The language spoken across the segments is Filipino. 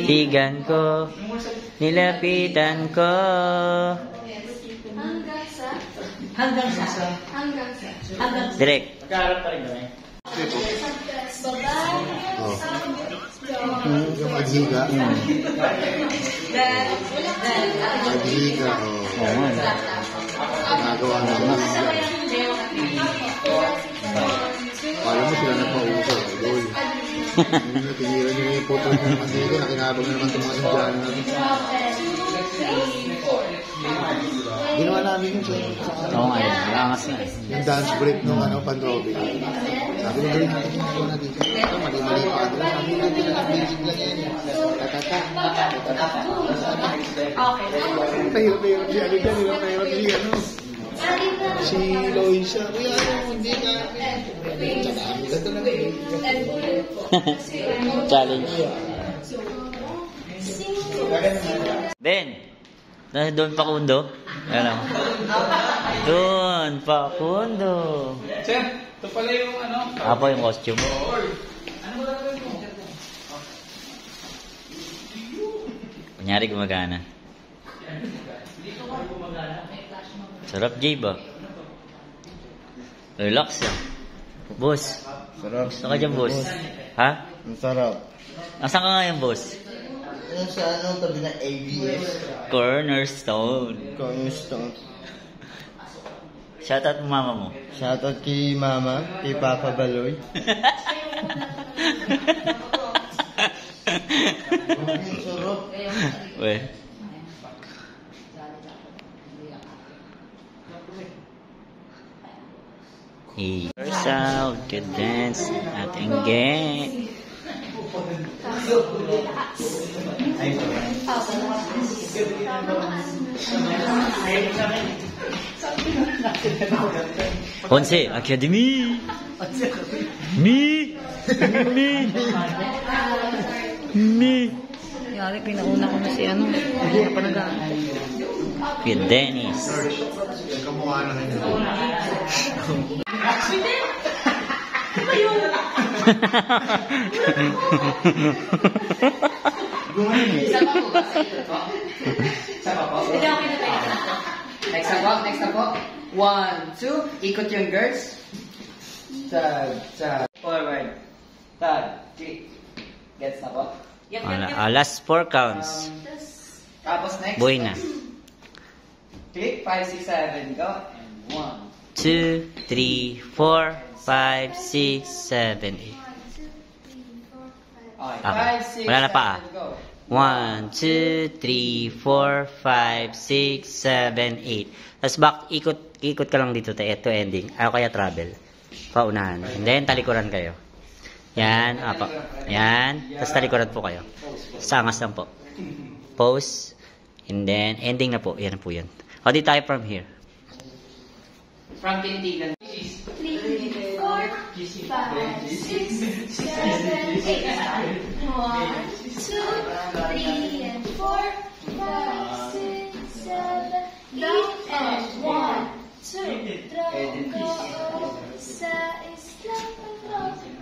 Tigan ko, nilapitan ko. Hanggang sa. Direct. Magkaharap pa rin kami. Yung aghiga. Aghiga, Oo. Nagawa na ng alam mo sila nagpa-uso. Doy. Hindi na tigilan nila yung photo ng masili. Nakinabang na naman itong mga Indiano natin. Ginawa namin yun sa Oo nga yun. Langas na. yung dance break nung pan-robin. Sabi nyo gawin natin yung ako na dito. Mali-mali pa. Sabi nyo pinag-music lang yan. Tatata. Pahirap-hirap siya. Ano dyan? Pahirap siya. Si Loisa. Kuya, hindi ka. Tsaka kami ka talaga. Challenge. Ben! Doon pa kundo? Alam mo. Doon pa kundo. Sir, ito pala yung ano. Apo yung costume. Ano mo gagawin mo? Kunyari gumagana. Sarap, Jay ba? Relax yan. Boss. Sarap. Gusto ka dyan, boss? Ha? Ang sarap. Nasaan ka ngayon, boss? Yung sa tabi na ABS. Cornerstone. Cornerstone. Shoutout mo mama mo. Shoutout kay Mama, kay Papa Baloy. Uy. Yourself to dance at engage. Ponce Academy. Me. Yari, pinauna ko na si ano. Hindi na pa nag-aantay. With Dennis. Kamukha na ngayon. Next na po. 1, 2. Ikot yung girls. Tag. Forward. Tag. 3. Gets na po. Last 4 counts. Tapos next. Buhay na. Click. 5, 6, 7. Go. And 1. 2, 3, 4, 5, 6, 7, 8. Okay. Okay. 5, 6, Wala na pa, 7. Go. 1, 2, 3, 4, 5, 6, 7, 8. Tapos ikot ka lang dito to ending. Ako kaya travel. Paunahan. And then talikuran kayo. Yan, apa. Yan. Tapos talikuran po kayo. Sangas lang po. Pose. And then ending na po. Yan po yan. O di tayo from here. From tintigan. 3, 4, 5, 6, 7, 8. 1, 2, 3, and 4, 5, 6, 7, 8, and 1, 2, tropico, sa islang pantropico,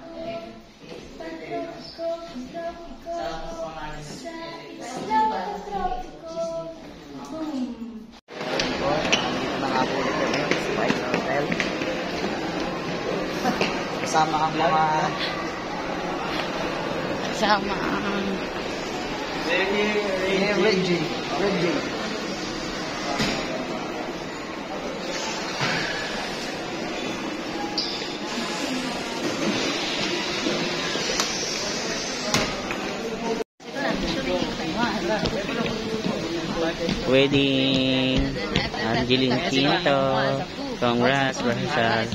sa islang pantropico, boom. Nakapulit kami sa Spice Hotel. Kasama ang mga... Sama ang... Reggie. Wedding. Angeline Quinto. Congrats, Rachel.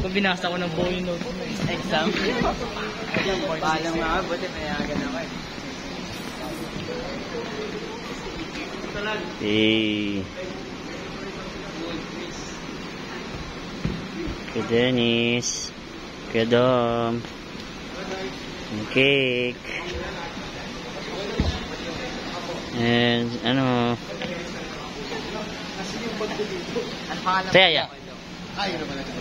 Kung binasa ko ng buo yung note mo exam. Paalam nga, buti mayagan naman. Hey. Kay Dennis. Kay Dom. Yung cake. And ano. Taya. Ay, ano ba natin?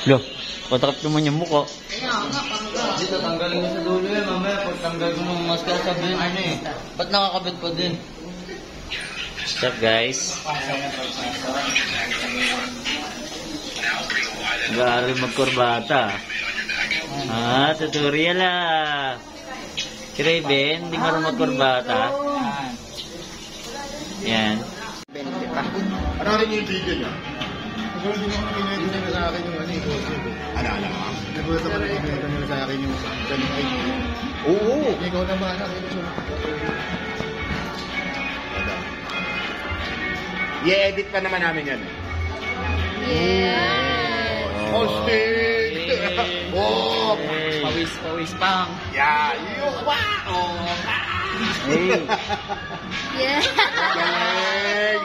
Lo, patakap naman yung mukha. Dito, tanggalin mo sa dulo eh. Mamaya, pag tanggal mo ng mask, sabihin ano eh. Ba't nakakabit pa din? What's up, guys? Nag-aaral magkurbata. Tutorial Si Raven, hindi marunong magkurbata. Yan. Ano rin yung video niya? Siguro din yung pinwede nila sa akin yung ano eh. Ano? Nagulat naman na pinwede nila sa akin yung ganun ay. Oo! Ikaw naman na. I-edit pa naman namin yan. Yeah. Hosting! Oh! Pawis pang. Yeah! Wow! Hey! Yeah. Galing!